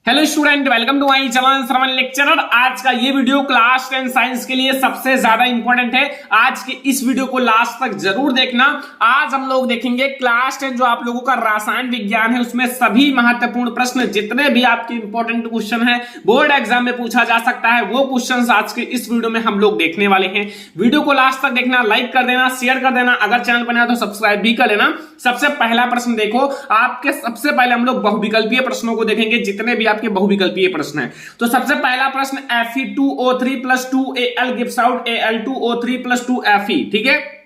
Hello student, welcome to my channel Shravan lecturer. आज का ये वीडियो क्लास 10 साइंस के लिए सबसे ज्यादा इंपॉर्टेंट है। आज के इस वीडियो को लास्ट तक जरूर देखना। आज हम लोग देखेंगे क्लास 10 जो आप लोगों का रसायन विज्ञान है उसमें सभी महत्वपूर्ण प्रश्न, जितने भी आपके इंपॉर्टेंट क्वेश्चन है बोर्ड एग्जाम में पूछा जा सकता है, वो क्वेश्चन आज के इस वीडियो में हम लोग देखने वाले हैं। वीडियो को लास्ट तक देखना, लाइक कर देना, शेयर कर देना, अगर चैनल पर नया तो सब्सक्राइब भी कर लेना। सबसे पहला प्रश्न देखो, आपके सबसे पहले हम लोग बहुविकल्पीय प्रश्नों को देखेंगे, जितने भी आपके बहुविकल्पीय प्रश्न है। तो सबसे पहला प्रश्न Fe2O3 + 2Al gives out Al2O3 + 2Fe, ठीक है।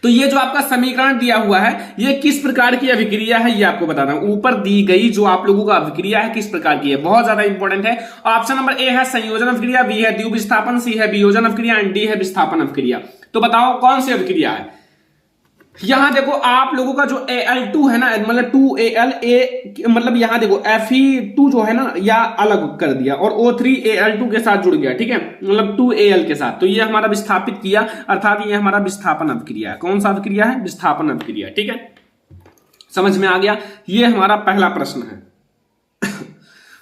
तो ये जो आपका समीकरण दिया हुआ है ये किस प्रकार की अभिक्रिया है ये आपको बताना है। ऊपर दी गई जो आप लोगों का अभिक्रिया है किस प्रकार की है, बहुत ज्यादा इंपॉर्टेंट है। ऑप्शन नंबर ए है संयोजन अभिक्रिया, बी है द्वितीय विस्थापन, सी है वियोजन अभिक्रिया एंड डी है विस्थापन अभिक्रिया। तो बताओ कौन सी अभिक्रिया है। यहां देखो आप लोगों का जो Al2 है ना, मतलब 2Al मतलब यहां देखो Fe2 जो है ना या अलग कर दिया और O3 Al2 के साथ जुड़ गया, ठीक है, मतलब 2Al के साथ। तो ये हमारा विस्थापित किया, अर्थात ये हमारा विस्थापन अभिक्रिया है। कौन सा अभिक्रिया है? विस्थापन अभिक्रिया, ठीक है। समझ में आ गया। ये हमारा पहला प्रश्न है।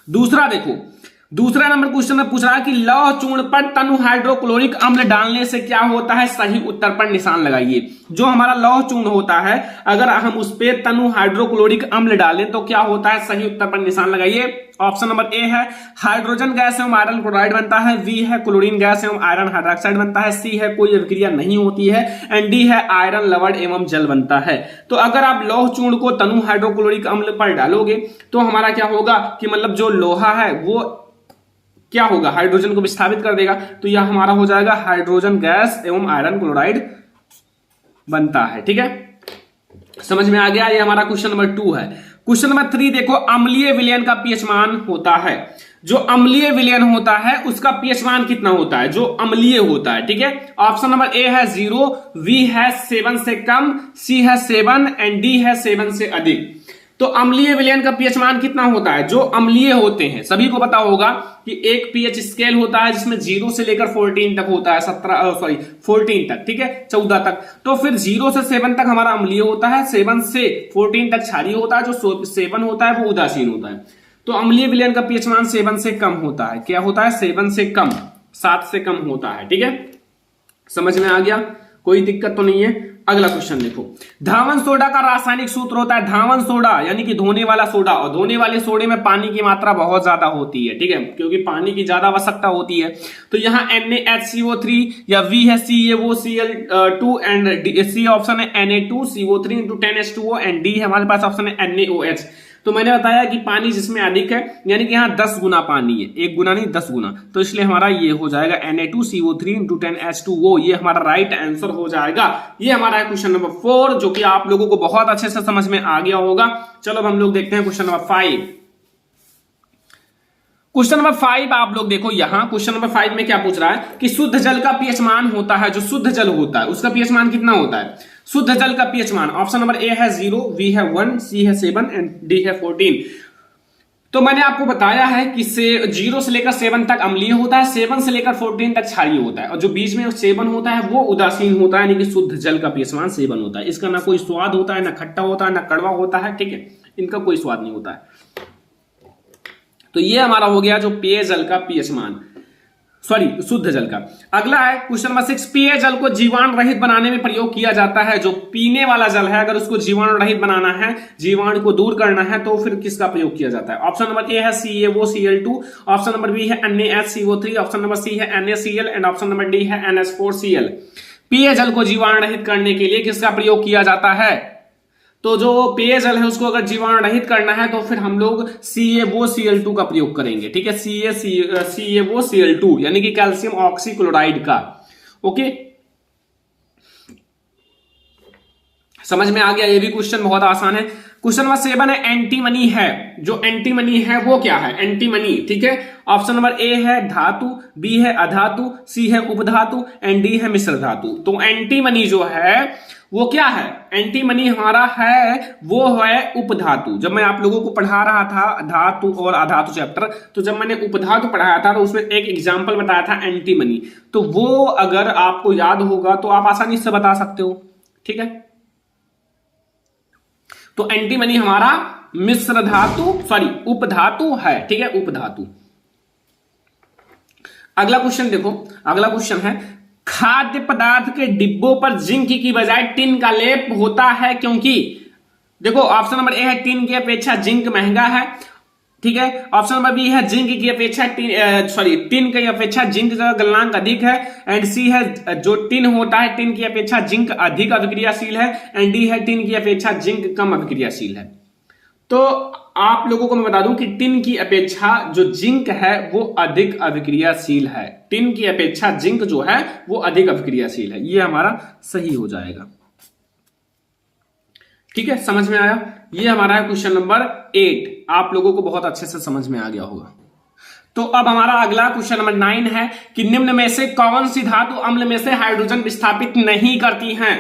दूसरा देखो, दूसरा नंबर क्वेश्चन में पूछ रहा है कि लौह चूर्ण पर तनु हाइड्रोक्लोरिक अम्ल डालने से क्या होता है, सही उत्तर पर निशान लगाइए। जो हमारा लौह चूर्ण होता है अगर हम उस पे तनु हाइड्रोक्लोरिक अम्ल डालें तो क्या होता है, सही उत्तर पर निशान लगाइए। ऑप्शन नंबर ए है हाइड्रोजन गैस एवं आयरन क्लोराइड बनता है, बी है क्लोरीन गैस एवं आयरन हाइड्रोक्साइड बनता है, सी है कोई अभिक्रिया नहीं होती है एंड डी है आयरन लवण एवं जल बनता है। तो अगर आप लौह चूर्ण को तनु हाइड्रोक्लोरिक अम्ल पर डालोगे तो हमारा क्या होगा कि मतलब जो लोहा है वो क्या होगा, हाइड्रोजन को विस्थापित कर देगा। तो यह हमारा हो जाएगा हाइड्रोजन गैस एवं आयरन क्लोराइड बनता है, ठीक है। समझ में आ गया। ये हमारा क्वेश्चन नंबर 2 है। क्वेश्चन नंबर 3 देखो, अम्लीय विलयन का पीएच मान होता है। जो अम्लीय विलयन होता है उसका पीएच मान कितना होता है, जो अम्लीय होता है, ठीक है। ऑप्शन नंबर ए है 0, बी है 7 से कम, सी है 7 एंड डी है 7 से अधिक। तो अम्लीय विलयन का पीएच मान कितना होता है, जो अम्लीय होते हैं सभी को पता होगा कि एक पीएच स्केल होता है जिसमें 0 से लेकर 14 तक होता है, 14 तक, ठीक है, 14 तक। तो फिर 0 से 7 तक हमारा अम्लीय होता है, 7 से 14 तक क्षारीय होता है, जो 7 होता है वो उदासीन होता है। तो अम्लीय विलयन का पीएच मान 7 से कम होता है। क्या होता है? 7 से कम, 7 से कम होता है, ठीक है। समझ में आ गया, कोई दिक्कत तो नहीं है। अगला क्वेश्चन देखो, धावन सोडा का रासायनिक सूत्र होता है धावन सोडा यानी कि धोने वाला सोडा, और धोने वाले सोडे में पानी की मात्रा बहुत ज्यादा होती है, ठीक है, क्योंकि पानी की ज्यादा आवश्यकता होती है। तो यहाँ NaHCO3 या V है CaOCl2 एंड सी ऑप्शन है Na2CO3 × 10H2O एंड डी है हमारे पास ऑप्शन है NaOH। तो मैंने बताया कि पानी जिसमें अधिक है यानी कि यहाँ 10 गुना पानी है, 1 गुना नहीं 10 गुना, तो इसलिए हमारा ये हो जाएगा Na2CO3 × 10H2O। ये हमारा राइट आंसर हो जाएगा। ये हमारा है क्वेश्चन नंबर 4, जो कि आप लोगों को बहुत अच्छे से समझ में आ गया होगा। चलो अब हम लोग देखते हैं क्वेश्चन नंबर 5। क्वेश्चन नंबर 5 आप लोग देखो, यहां क्वेश्चन नंबर 5 में क्या पूछ रहा है कि शुद्ध जल का पीएच मान होता है, जो शुद्ध जल होता है उसका पीएच मान कितना होता है। शुद्ध जल का पीएच मान ऑप्शन नंबर ए है 0, बी है 1, सी है 7 एंड डी है 14। तो मैंने आपको बताया है कि 0 से लेकर 7 तक अम्लीय होता है, 7 से लेकर 14 तक क्षारीय होता है, और जो बीच में 7 होता है वो उदासीन होता है, यानी कि शुद्ध जल का पीएच मान 7 होता है। इसका ना कोई स्वाद होता है, ना खट्टा होता है, ना कड़वा होता है, ठीक है, इनका कोई स्वाद नहीं होता है। तो ये हमारा हो गया जो पेयजल का पीएच मान, सॉरी शुद्ध जल का। अगला है क्वेश्चन नंबर 6, पेयजल को जीवाणु रहित बनाने में प्रयोग किया जाता है। जो पीने वाला जल है अगर उसको जीवाणु रहित बनाना है, जीवाणु को दूर करना है, तो फिर किसका प्रयोग किया जाता है। ऑप्शन नंबर ए है CaOCl2, ऑप्शन नंबर बी है NaHCO3, ऑप्शन नंबर सी है NaCl and option number D है NH4Cl। पेयजल को जीवाणु रहित करने के लिए किसका प्रयोग किया जाता है। तो जो पेयजल है उसको अगर जीवाणु रहित करना है तो फिर हम लोग CaOCl2 का प्रयोग करेंगे, ठीक है, CaOCl2 यानी कि कैल्शियम ऑक्सीक्लोराइड का। ओके, समझ में आ गया। ये भी क्वेश्चन बहुत आसान है। क्वेश्चन नंबर 7 है एंटीमनी है। जो एंटीमनी है वो क्या है, एंटीमनी, ठीक है। ऑप्शन नंबर ए है धातु, बी है अधातु, सी है उपधातु एंड डी है मिश्र धातु। तो एंटीमनी जो है वो क्या है, एंटीमनी हमारा है वो है उपधातु। जब मैं आप लोगों को पढ़ा रहा था धातु और अधातु चैप्टर, तो जब मैंने उपधातु पढ़ाया था तो उसमें एक एग्जांपल बताया था एंटीमनी, तो वो अगर आपको याद होगा तो आप आसानी से बता सकते हो, ठीक है। तो एंटीमनी हमारा मिश्र धातु, सॉरी उपधातु है, ठीक है, उपधातु। अगला क्वेश्चन देखो, अगला क्वेश्चन है खाद्य पदार्थ के डिब्बों पर जिंक की बजाय टिन का लेप होता है क्योंकि, देखो ऑप्शन नंबर ए है टिन की अपेक्षा जिंक महंगा है, ठीक है। ऑप्शन नंबर बी है जिंक की अपेक्षा टिन की अपेक्षा जिंक का गलनांक अधिक है, एंड सी है जो टिन होता है टिन की अपेक्षा जिंक अधिक अभिक्रियाशील है, एंड डी है टिन की अपेक्षा जिंक कम अभिक्रियाशील है। तो आप लोगों को मैं बता दूं कि टिन की अपेक्षा जो जिंक है वो अधिक अभिक्रियाशील है, टिन की अपेक्षा जिंक जो है वो अधिक अभिक्रियाशील है, ये हमारा सही हो जाएगा, ठीक है, समझ में आया। ये हमारा है क्वेश्चन नंबर 8, आप लोगों को बहुत अच्छे से समझ में आ गया होगा। तो अब हमारा अगला क्वेश्चन नंबर 9 है कि निम्न में से कौन सी धातु अम्ल में से हाइड्रोजन विस्थापित नहीं करती हैं।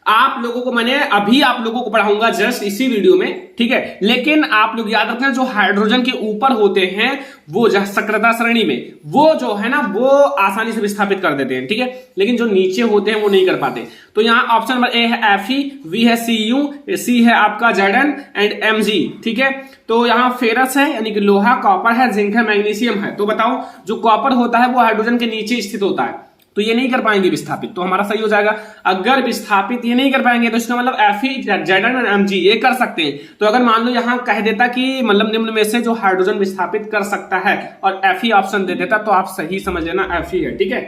आप लोगों को मैंने अभी आप लोगों को पढ़ाऊंगा जस्ट इसी वीडियो में, ठीक है, लेकिन आप लोग याद रखना जो हाइड्रोजन के ऊपर होते हैं वो सक्रियता श्रेणी में वो जो है ना वो आसानी से विस्थापित कर देते हैं, ठीक है, लेकिन जो नीचे होते हैं वो नहीं कर पाते। तो यहाँ ऑप्शन नंबर ए है Fe, बी है Cu, सी है आपका Zn एंड Mg, ठीक है। तो यहाँ फेरस है यानी कि लोहा, कॉपर है, जिंक है, मैग्नीशियम है। तो बताओ जो कॉपर होता है वो हाइड्रोजन के नीचे स्थित होता है, तो ये नहीं कर पाएंगे विस्थापित, तो हमारा सही हो जाएगा। अगर विस्थापित ये नहीं कर पाएंगे तो इसका मतलब Fe, Zn और Mg ये कर सकते हैं। तो अगर मान लो यहां कह देता कि मतलब निम्न में से जो हाइड्रोजन विस्थापित कर सकता है और Fe ऑप्शन दे देता तो आप सही समझ लेना Fe है, ठीक है।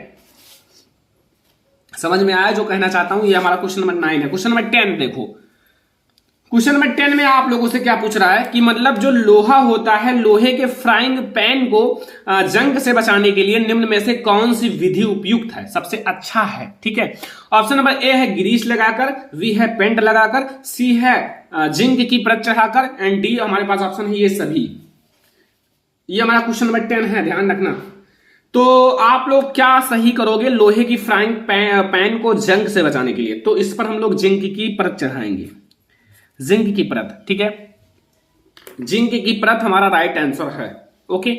समझ में आया जो कहना चाहता हूं। ये हमारा क्वेश्चन नंबर 9 है। क्वेश्चन नंबर 10 देखो, क्वेश्चन नंबर 10 में आप लोगों से क्या पूछ रहा है कि मतलब जो लोहा होता है, लोहे के फ्राइंग पैन को जंग से बचाने के लिए निम्न में से कौन सी विधि उपयुक्त है, सबसे अच्छा है, ठीक है। ऑप्शन नंबर ए है ग्रीस लगाकर, बी है पेंट लगाकर, सी है जिंक की परत चढ़ाकर, एंड डी हमारे पास ऑप्शन है ये सभी। ये हमारा क्वेश्चन नंबर 10 है, ध्यान रखना। तो आप लोग क्या सही करोगे लोहे की फ्राइंग पैन को जंग से बचाने के लिए, तो इस पर हम लोग जिंक की परत चढ़ाएंगे, जिंक की परत, ठीक है, जिंक की परत हमारा राइट आंसर है, ओके।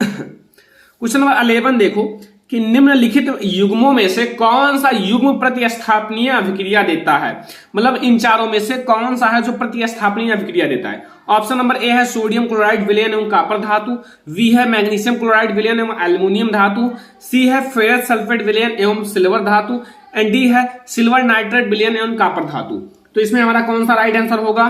क्वेश्चन नंबर 11 देखो कि निम्नलिखित युग्मों में से कौन सा युग्म प्रतिस्थापनीय अभिक्रिया देता है, मतलब इन चारों में से कौन सा है जो प्रतिस्थापनीय अभिक्रिया देता है। ऑप्शन नंबर ए है सोडियम क्लोराइड विलयन एवं कॉपर धातु, बी है मैग्नीशियम क्लोराइड विलयन एवं एल्युमिनियम धातु, सी है फेरस सल्फेट विलयन एवं सिल्वर धातु, एंड डी है सिल्वर नाइट्रेट विलयन एवं कॉपर धातु। तो इसमें हमारा कौन सा राइट आंसर होगा,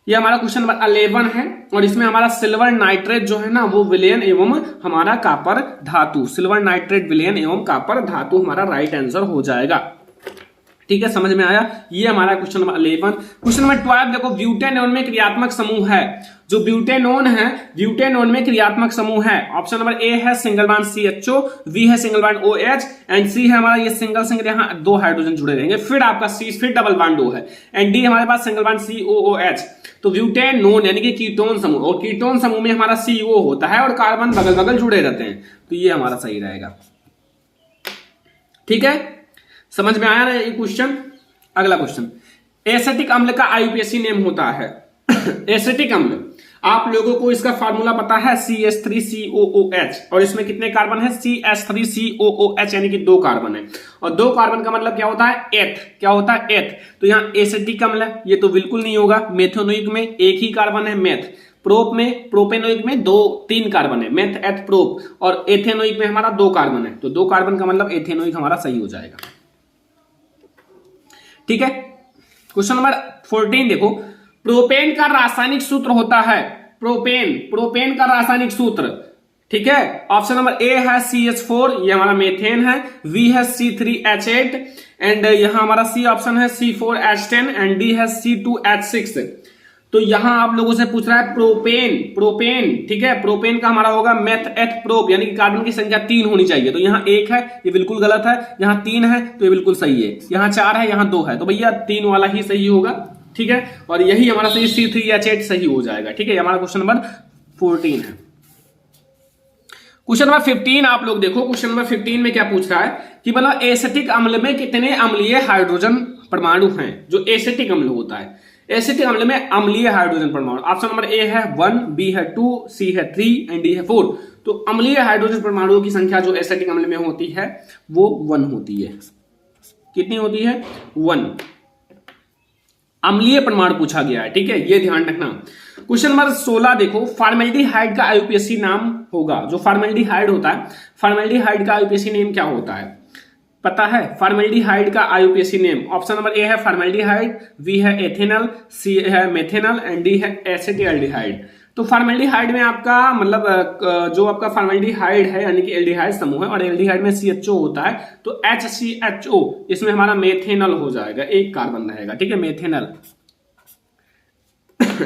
ये हमारा क्वेश्चन नंबर 11 है, और इसमें हमारा सिल्वर नाइट्रेट जो है ना वो विलयन एवं हमारा कॉपर धातु, सिल्वर नाइट्रेट विलयन एवं कॉपर धातु हमारा राइट आंसर हो जाएगा, ठीक है, समझ में आया। ये हमारा क्वेश्चन नंबर 11। क्वेश्चन नंबर 12 देखो ब्यूटेनोन में क्रियात्मक समूह है, जो ब्यूटेनोन है ब्यूटेनोन में क्रियात्मक समूह है। ऑप्शन नंबर ए है सिंगल बॉन्ड CHO, बी है सिंगल बॉन्ड OH, एंड सी है हमारा ये सिंगल यहाँ 2 हाइड्रोजन जुड़े रहेंगे, फिर आपका सी फिर डबल बॉन्ड O है, एंड डी हमारे पास सिंगल बॉन्ड COOH। तो ब्यूटेनोन यानी कि कीटोन समूह, और कीटोन समूह में हमारा CO होता है और कार्बन बगल बगल जुड़े रहते हैं, तो ये हमारा सही रहेगा, ठीक है, समझ में आया ना ये क्वेश्चन। अगला क्वेश्चन, एसिटिक अम्ल का IUPAC नेम होता है। एसिटिक अम्ल आप लोगों को इसका फार्मूला पता है CH3COOH, और इसमें कितने कार्बन है CH3COOH यानी कि 2 कार्बन है, और 2 कार्बन का मतलब क्या होता है एथ, क्या होता है एथ। तो यहाँ एसिटिक अम्ल है, ये तो बिल्कुल नहीं होगा। मेथेनोइक में 1 ही कार्बन है मेथ, प्रोप में प्रोपेनोइक में 3 कार्बन है मेथ एथ प्रोप, और एथेनोइक में हमारा 2 कार्बन है, तो 2 कार्बन का मतलब एथेनोइक हमारा सही हो जाएगा, ठीक है। क्वेश्चन नंबर 14 देखो, प्रोपेन का रासायनिक सूत्र होता है, प्रोपेन का रासायनिक सूत्र, ठीक है। ऑप्शन नंबर ए है CH4, ये हमारा मेथेन है, बी है C3H8, एंड यहां हमारा सी ऑप्शन है C4H10, एंड डी है C2H6। तो यहां आप लोगों से पूछ रहा है प्रोपेन, ठीक है, प्रोपेन का हमारा होगा मेथ एथ प्रोप, यानी कि कार्बन की संख्या 3 होनी चाहिए, तो यहाँ 1 है, ये बिल्कुल गलत है, यहाँ 3 है तो ये बिल्कुल सही है, यहाँ 4 है, यहाँ 2 है, तो भैया 3 वाला ही सही होगा, ठीक है, और यही हमारा सही C3H8 सही हो जाएगा, ठीक है। हमारा क्वेश्चन नंबर 14 है। क्वेश्चन नंबर 15 आप लोग देखो, क्वेश्चन नंबर 15 में क्या पूछ रहा है कि मतलब एसिटिक अम्ल में कितने अम्लीय हाइड्रोजन परमाणु हैं, जो एसिटिक अम्ल होता है, एसिटिक अम्ल में अम्लीय हाइड्रोजन परमाणु। ऑप्शन नंबर ए है 1, बी है 2, सी है 3, एंड डी है 4। तो अम्लीय हाइड्रोजन परमाणुओं की संख्या जो एसिटिक अम्ल में होती है वो 1 होती है। कितनी होती है? 1। अम्लीय परमाणु पूछा गया है, ठीक है, ये ध्यान रखना। क्वेश्चन नंबर 16 देखो, फॉर्मेल्डिहाइड का आईयूपीएसी नाम होगा। जो फॉर्मेल्डिहाइड होता है, फॉर्मेल्डिहाइड का आईयूपीएसी नेम क्या होता है, पता है? फॉर्मेल्डिहाइड का IUPAC name, option number A है फॉर्मेल्डिहाइड, बी है एथेनॉल, सी है मेथेनॉल एंड डी है एसिटिल्डिहाइड। तो फॉर्मेल्डिहाइड में आपका मतलब जो आपका फॉर्मेल्डिहाइड है यानी कि एल्डिहाइड समूह है और एल्डिहाइड में CHO होता है, तो HCHO इसमें हमारा मेथेनॉल हो जाएगा, एक कार्बन रहेगा, ठीक है, मेथेनॉल।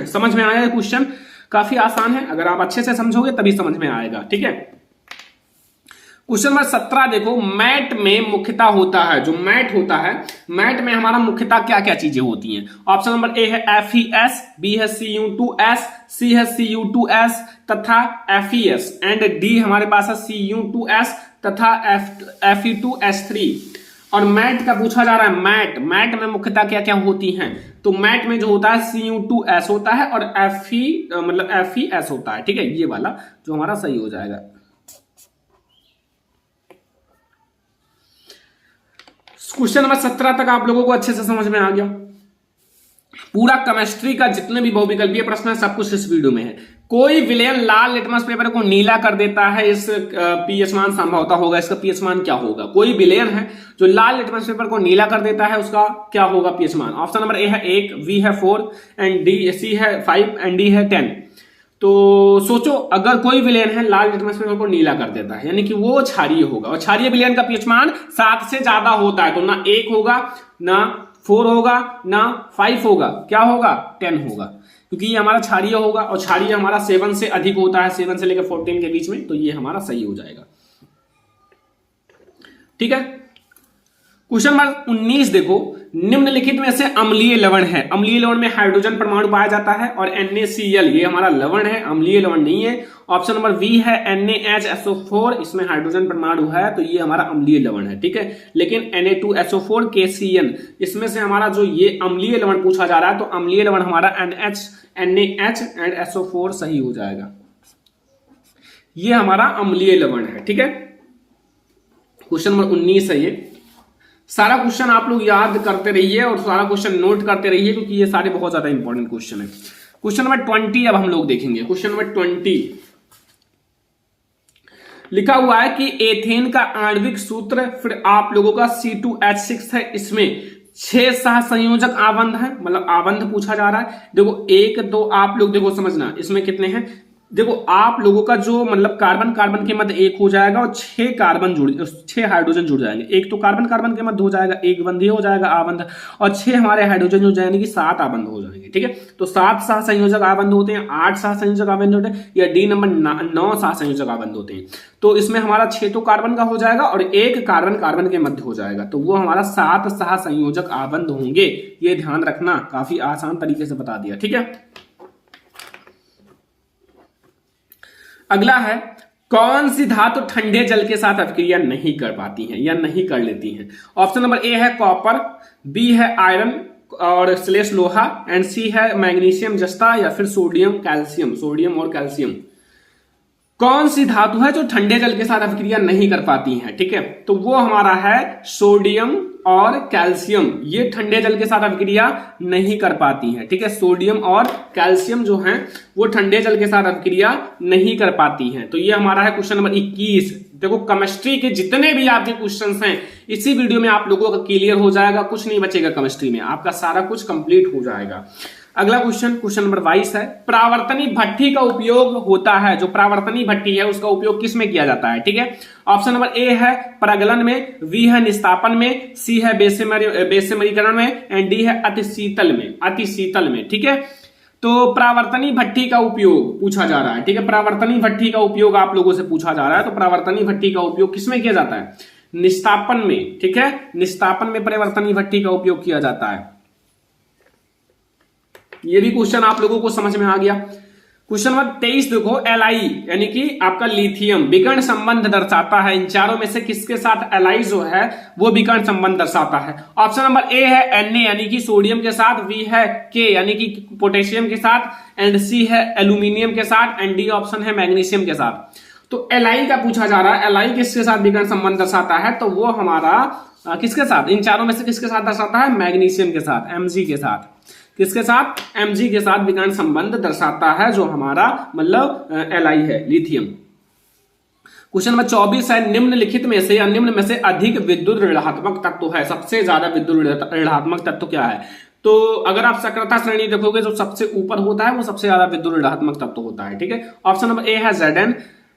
समझ में आया क्वेश्चन? काफी आसान है, अगर आप अच्छे से समझोगे तभी समझ में आएगा, ठीक है। क्वेश्चन नंबर 17 देखो, मैट में मुख्यतः होता है, जो मैट होता है, मैट में हमारा मुख्यतः क्या क्या चीजें होती हैं? ऑप्शन नंबर ए है FeS, बी है Cu2S, सी है Cu2S तथा FeS एंड डी हमारे पास है Cu2S तथा Fe2S3। और मैट का पूछा जा रहा है, मैट में मुख्यतः क्या क्या होती हैं? तो मैट में जो होता है Cu2S होता है और FeS होता है, ठीक है, ये वाला जो हमारा सही हो जाएगा। क्वेश्चन नंबर 17 तक आप लोगों को अच्छे से समझ में आ गया। पूरा केमिस्ट्री का जितने भी बहुविकल्पीय प्रश्न है सब कुछ इस वीडियो में है। कोई विलयन लाल लिटमस पेपर को नीला कर देता है, इस पीएच मान संभवतः होगा, इसका पीएच मान क्या होगा? कोई विलयन है जो लाल लिटमस पेपर को नीला कर देता है, उसका क्या होगा पीएच मान? ऑप्शन नंबर ए है 1, बी है 4 एंड डी सी है 5 एंड डी है 10। तो सोचो, अगर कोई विलयन है लाल लिटमस पेपर को नीला कर देता है यानी कि वो क्षारीय होगा, और क्षारीय विलयन का पीएच मान 7 से ज्यादा होता है, तो ना 1 होगा, ना 4 होगा, ना 5 होगा, क्या होगा? 10 होगा, क्योंकि ये हमारा क्षारीय होगा और क्षारीय हमारा 7 से अधिक होता है, 7 से लेकर 14 के बीच में, तो ये हमारा सही हो जाएगा, ठीक है। क्वेश्चन नंबर 19 देखो, निम्नलिखित में से अम्लीय लवण है, अम्लीय लवण में हाइड्रोजन परमाणु पाया जाता है और NaCl ये हमारा लवण है, अम्लीय लवण नहीं है। ऑप्शन नंबर बी है NaHSO4, इसमें हाइड्रोजन परमाणु है तो ये हमारा अम्लीय लवण है, ठीक है। लेकिन Na2SO4 KCN इसमें से हमारा जो ये अम्लीय लवण पूछा जा रहा है, तो अम्लीय लवण हमारा NaH एंड SO4 सही हो जाएगा, ये हमारा अम्लीय लवण है, ठीक है। क्वेश्चन नंबर 19 है ये। सारा क्वेश्चन आप लोग याद करते रहिए और सारा क्वेश्चन नोट करते रहिए, क्योंकि ये सारे बहुत ज्यादा इंपॉर्टेंट क्वेश्चन है। क्वेश्चन नंबर 20 अब हम लोग देखेंगे। क्वेश्चन नंबर 20 लिखा हुआ है कि एथेन का आणविक सूत्र, फिर आप लोगों का C2H6 है, इसमें 6 सहसंयोजक आबंध है, मतलब आबंध पूछा जा रहा है। देखो 1 2 आप लोग देखो समझना, इसमें कितने हैं? देखो आप लोगों का जो मतलब कार्बन के मध्य 1 हो जाएगा और 6 हाइड्रोजन जुड़ जाएंगे। एक तो कार्बन के मध्य हो जाएगा, एक बंध हो जाएगा आबंध, और 6 हमारे हाइड्रोजन जुड़ जाएंगे कि 7 आबंध हो जाएंगे, ठीक है। तो 7 सहसंयोजक आबंध होते हैं, 8 सहसंयोजक आबंध होते हैं, या डी नंबर 9 सहसंयोजक आबंध होते हैं। तो इसमें हमारा 6 तो कार्बन का हो जाएगा और एक कार्बन के मध्य हो जाएगा, तो वो हमारा 7 सहसंयोजक आबंध होंगे। ये ध्यान रखना, काफी आसान तरीके से बता दिया, ठीक है। अगला है, कौन सी धातु ठंडे जल के साथ अभिक्रिया नहीं कर पाती है या नहीं कर लेती है? ऑप्शन नंबर ए है कॉपर, बी है आयरन और स्लेश लोहा एंड सी है मैग्नीशियम जस्ता या फिर सोडियम और कैल्शियम। कौन सी धातु है जो ठंडे जल के साथ अभिक्रिया नहीं कर पाती है? ठीक है, तो वो हमारा है सोडियम और कैल्शियम। ये ठंडे जल के साथ अभिक्रिया नहीं कर पाती है, ठीक है। सोडियम और कैल्शियम जो हैं वो ठंडे जल के साथ अभिक्रिया नहीं कर पाती हैं। तो ये हमारा है क्वेश्चन नंबर 21। देखो केमिस्ट्री के जितने भी आपके क्वेश्चंस हैं इसी वीडियो में आप लोगों का क्लियर हो जाएगा, कुछ नहीं बचेगा केमिस्ट्री में, आपका सारा कुछ कंप्लीट हो जाएगा। अगला क्वेश्चन नंबर 22 है, प्रावर्तनी भट्ठी का उपयोग होता है, जो प्रावर्तनी भट्ठी है उसका उपयोग किस में किया जाता है? ठीक है, ऑप्शन नंबर ए है प्रगलन में, बी है निस्तापन में, सी है बेशमरीकरण में एंड डी है अति शीतल में। ठीक है, तो प्रावर्तनी भट्ठी का उपयोग पूछा जा रहा है, ठीक है। प्रावर्तनी भट्ठी का उपयोग आप लोगों से पूछा जा रहा है, तो प्रावर्तनी भट्ठी का उपयोग किसमें किया जाता है? निस्तापन में, ठीक है। निस्तापन में प्रावर्तनी भट्ठी का उपयोग किया जाता है। ये भी क्वेश्चन आप लोगों को समझ में आ गया। क्वेश्चन नंबर 23 देखो, एलाई यानी कि आपका लिथियम विकर्ण संबंध दर्शाता है। इन चारों में से किसके साथ एलाई जो है वो विकर्ण संबंध दर्शाता है? ऑप्शन नंबर ए है Na यानी कि सोडियम के साथ, बी है K यानी कि पोटेशियम के साथ एंड सी है एल्यूमिनियम के साथ एंड डी ऑप्शन है मैग्नीशियम के साथ। तो एलाई का पूछा जा रहा है, एलाई किसके साथ विकर्ण संबंध दर्शाता है? तो वो हमारा किसके साथ, इन चारों में से किसके साथ दर्शाता है? मैग्नीशियम के साथ, Mg के साथ। किसके साथ? Mg के साथ विकर्ण संबंध दर्शाता है, जो हमारा मतलब Li है, लिथियम। क्वेश्चन नंबर 24 है, निम्नलिखित में से या निम्न में से अधिक विद्युत ऋणात्मक तत्व है। सबसे ज्यादा विद्युत ऋणात्मक तत्व क्या है? तो अगर आप सक्रियता श्रेणी देखोगे, जो सबसे ऊपर होता है वो सबसे ज्यादा विद्युत ऋणात्मक तत्व होता है। ठीक है, ऑप्शन नंबर ए है Zn,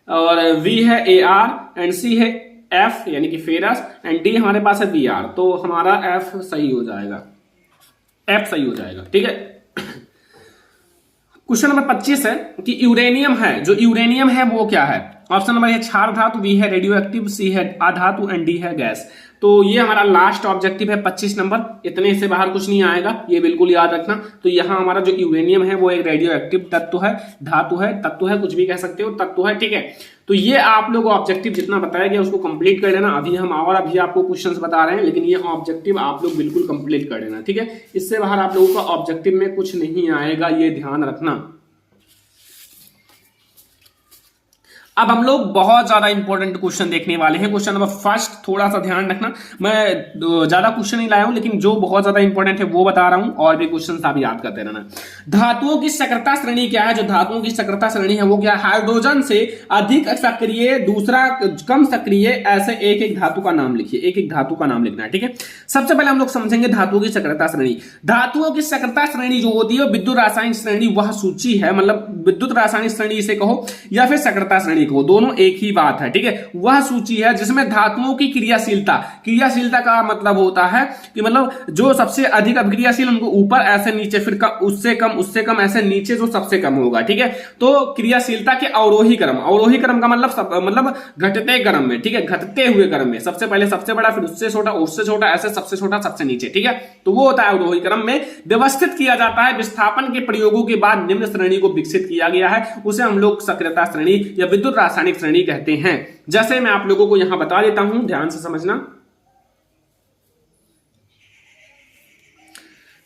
और V है Ar, एंड C है F यानी कि फेरस, एंड D हमारे पास है Br। तो हमारा F सही हो जाएगा, F सही हो जाएगा। ठीक है, क्वेश्चन नंबर 25 है कि यूरेनियम है, जो यूरेनियम है वो क्या है? ऑप्शन नंबर है क्षार धातु, बी है रेडियो एक्टिव, सी है अधातु, एंड डी है गैस। तो ये हमारा लास्ट ऑब्जेक्टिव है 25 नंबर, इतने से बाहर कुछ नहीं आएगा, ये बिल्कुल याद रखना। तो यहाँ हमारा जो यूरेनियम है वो एक रेडियो एक्टिव तत्व है, धातु है, तत्व है, कुछ भी कह सकते हो, तत्व है। ठीक है, तो ये आप लोग ऑब्जेक्टिव जितना बताया गया उसको कंप्लीट कर लेना। अभी हम और अभी आपको क्वेश्चंस बता रहे हैं, लेकिन ये ऑब्जेक्टिव आप लोग बिल्कुल कंप्लीट कर लेना। ठीक है, इससे बाहर आप लोगों का ऑब्जेक्टिव में कुछ नहीं आएगा, ये ध्यान रखना। अब हम लोग बहुत ज्यादा इंपॉर्टेंट क्वेश्चन देखने वाले हैं। क्वेश्चन नंबर फर्स्ट, थोड़ा सा ध्यान रखना, मैं ज्यादा क्वेश्चन नहीं लाया हूं, लेकिन जो बहुत ज्यादा इंपॉर्टेंट है वो बता रहा हूं, और भी क्वेश्चन आप याद करते रहना। धातुओं की सक्रियता श्रेणी क्या है? जो धातुओं की सक्रियता श्रेणी है वो क्या है? हाइड्रोजन से अधिक सक्रिय, दूसरा कम सक्रिय, ऐसे एक एक धातु का नाम लिखिए, एक एक धातु का नाम लिखना है। ठीक है, सबसे पहले हम लोग समझेंगे धातुओं की सक्रियता श्रेणी। धातुओं की सक्रियता श्रेणी जो होती है विद्युत रासायनिक श्रेणी, वह सूची है, मतलब विद्युत रासायनिक श्रेणी इसे कहो या फिर सक्रियता श्रेणी को, दोनों एक ही बात है। ठीक है, वह सूची है जिसमें धातुओं की क्रियाशीलता, क्रियाशीलता का मतलब होता है कि मतलब जो सबसे अधिक अभिक्रियाशील उनको ऊपर, ऐसे नीचे, फिर उससे कम, ऐसे नीचे जो सबसे कम होगा। ठीक है, तो क्रियाशीलता के अवरोही क्रम, अवरोही क्रम का मतलब घटते क्रम में। ठीक है, घटते हुए क्रम में, सबसे पहले सबसे बड़ा, फिर उससे छोटा, ऐसे सबसे छोटा, सबसे नीचे। ठीक है, तो वो होता है अवरोही क्रम में व्यवस्थित किया जाता है। विस्थापन के प्रयोगों के बाद निम्न श्रेणी को विकसित किया गया है, उसे हम लोग सक्रियता श्रेणी या विद्युत रासायनिक श्रेणी कहते हैं। जैसे मैं आप लोगों को यहां बता देता हूं, ध्यान से समझना,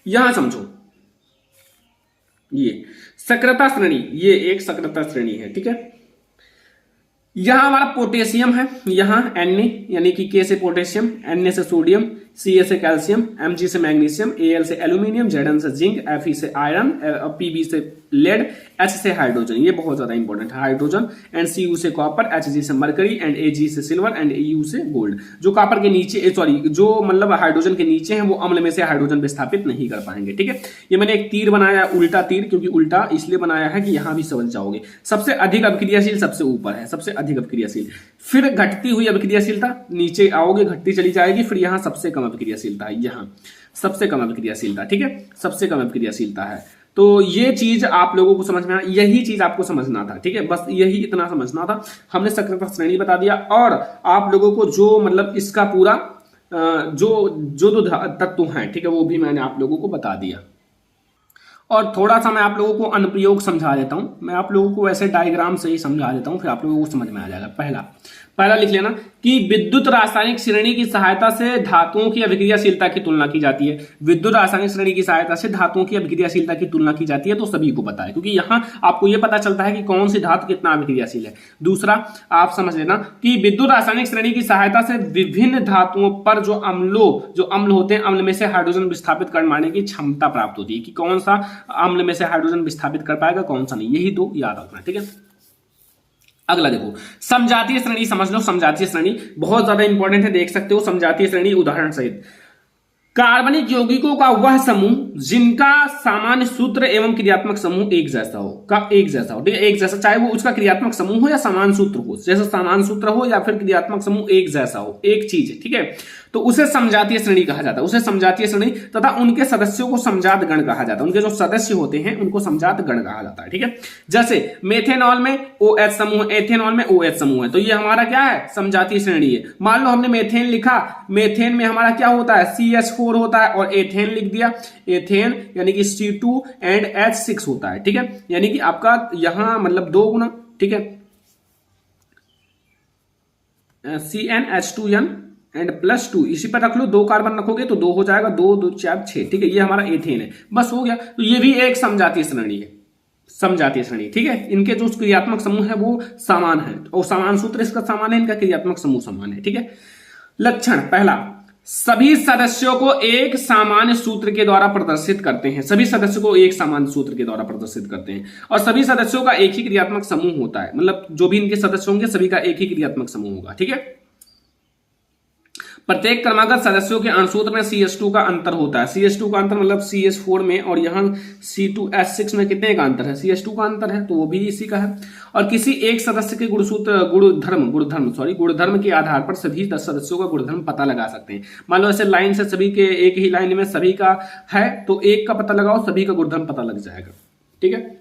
यहां समझो, ये सक्रियता श्रेणी, ये एक सक्रियता श्रेणी है। ठीक है, यहां हमारा पोटेशियम है, यहां Na यानी कि K से पोटेशियम, Na से सोडियम, Ca से कैल्शियम, Mg से मैग्नीशियम, Al से एल्यूमिनियम, Zn से जिंक, Fe से आयरन, Pb से लेड, H से हाइड्रोजन, ये बहुत ज्यादा इंपॉर्टेंट है, हाइड्रोजन, एंड Cu से कॉपर, Hg से मरकरी, एंड Ag से सिल्वर, एंड Au से गोल्ड। जो कॉपर के नीचे, जो मतलब हाइड्रोजन के नीचे हैं वो अम्ल में से हाइड्रोजन विस्थापित नहीं कर पाएंगे। ठीक है, ये मैंने एक तीर बनाया, उल्टा तीर, क्योंकि उल्टा इसलिए बनाया है कि यहां भी समझ जाओगे। सबसे अधिक अभिक्रियाशील सबसे ऊपर है, सबसे अधिक अभिक्रियाशील, फिर घटती हुई अभिक्रियाशीलता, नीचे आओगे घटती चली जाएगी, फिर यहां सबसे कम अभिक्रियाशीलता है, यहां सबसे कम अभिक्रियाशीलता। ठीक है, सबसे कम अभिक्रियाशीलता है। तो ये चीज आप लोगों को समझ में, यही चीज आपको समझना था। ठीक है, बस यही इतना समझना था। हमने सक्रियता श्रेणी बता दिया, और आप लोगों को जो मतलब इसका पूरा जो तत्व हैं, ठीक है, वो भी मैंने आप लोगों को बता दिया। और थोड़ा सा मैं आप लोगों को अनुप्रयोग समझा देता हूं, मैं आप लोगों को ऐसे डायग्राम से ही समझा देता हूं, फिर आप लोगों को समझ में आ जाएगा। पहला लिख लेना कि विद्युत रासायनिक श्रेणी की सहायता से धातुओं की अभिक्रियाशीलता की तुलना की जाती है। विद्युत रासायनिक श्रेणी की सहायता से धातुओं की अभिक्रियाशीलता की तुलना की जाती है, तो सभी को पता है, क्योंकि यहां आपको यह पता चलता है कि कौन सी धातु कितना अभिक्रियाशील है। दूसरा आप समझ लेना कि विद्युत रासायनिक श्रेणी की सहायता से विभिन्न धातुओं पर जो अम्ल होते हैं, अम्ल में से हाइड्रोजन विस्थापित कर पाने की क्षमता प्राप्त होती है, कि कौन सा अम्ल में से हाइड्रोजन विस्थापित कर पाएगा, कौन सा नहीं, यही तो याद रखना। ठीक है, अगला देखो, समजातीय श्रेणी समझ लो। समजातीय श्रेणी बहुत ज्यादा इंपॉर्टेंट है, देख सकते हो समजातीय श्रेणी उदाहरण सहित। कार्बनिक यौगिकों का वह समूह जिनका सामान्य सूत्र एवं क्रियात्मक समूह एक जैसा हो, ठीक है, एक जैसा, चाहे वो उसका क्रियात्मक समूह हो या समान सूत्र हो, जैसे समान सूत्र हो या फिर क्रियात्मक समूह एक जैसा हो, एक चीज है। ठीक है, तो उसे समजातीय श्रेणी कहा जाता है, उसे समजातीय श्रेणी, तथा उनके सदस्यों को समजात गण कहा जाता है, उनके जो सदस्य होते हैं उनको समजात गण कहा जाता है। ठीक है, जैसे मेथेनॉल में OH समूह, एथेनॉल में OH समूह है, तो ये हमारा क्या है, समजातीय श्रेणी है। मान लो हमने मेथेन लिखा, मेथेन में हमारा क्या होता है, CH4 होता है, और एथेन लिख दिया, एथेन यानी कि C2 एंड H6 होता है। ठीक है, यानी कि आपका यहां मतलब 2 गुना, ठीक है, CnH2n एंड +2, इसी पर रख लो, 2 कार्बन रखोगे तो 2 हो जाएगा, 2 2 4 6। ठीक है, ये हमारा एथेन है, बस हो गया। तो ये भी एक समजातीय श्रेणी है, समजातीय श्रेणी। ठीक है, इनके जो क्रियात्मक समूह है वो समान है, और समान सूत्र इसका समान है, इनका क्रियात्मक समूह समान है। ठीक है, लक्षण पहला, सभी सदस्यों को एक सामान्य सूत्र के द्वारा प्रदर्शित करते हैं। सभी सदस्यों को एक सामान्य सूत्र के द्वारा प्रदर्शित करते हैं और सभी सदस्यों का एक ही क्रियात्मक समूह होता है। मतलब जो भी इनके सदस्य होंगे सभी का एक ही क्रियात्मक समूह होगा। ठीक है, प्रत्येक क्रमागत सदस्यों के अणुसूत्र में CH2 का अंतर होता है। CH2 का अंतर मतलब CH4 में और यहाँ C2H6 में कितने का अंतर है? CH2 का अंतर है, तो वो भी इसी का है। और किसी एक सदस्य के गुणधर्म के आधार पर सभी 10 सदस्यों का गुणधर्म पता लगा सकते हैं। मान लो ऐसे लाइन से सभी के एक ही लाइन में सभी का है तो एक का पता लगाओ, सभी का गुणधर्म पता लग जाएगा। ठीक है,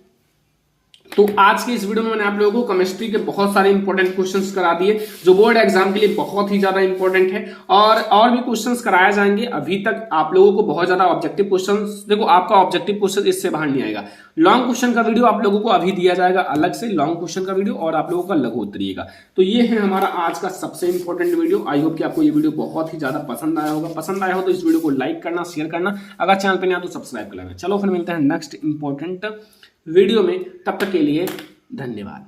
तो आज के इस वीडियो में मैंने आप लोगों को केमिस्ट्री के बहुत सारे इंपॉर्टेंट क्वेश्चंस करा दिए जो बोर्ड एग्जाम के लिए बहुत ही ज्यादा इंपॉर्टेंट है और भी क्वेश्चंस कराए जाएंगे। अभी तक आप लोगों को बहुत ज्यादा ऑब्जेक्टिव क्वेश्चंस, देखो आपका ऑब्जेक्टिव क्वेश्चन इससे बाहर नहीं आएगा। लॉन्ग क्वेश्चन का वीडियो आप लोगों को अभी दिया जाएगा अलग से, लॉन्ग क्वेश्चन का वीडियो और आप लोगों का लघु उत्तरीय का। तो ये है हमारा आज का सबसे इंपॉर्टेंट वीडियो। आई होप कि आपको ये वीडियो बहुत ही ज्यादा पसंद आया होगा। पसंद आया हो तो इस वीडियो को लाइक करना, शेयर करना, अगर चैनल पर नहीं आया तो सब्सक्राइब कर लेना। चलो फिर मिलते हैं नेक्स्ट इंपॉर्टेंट वीडियो में, तब तक के लिए धन्यवाद।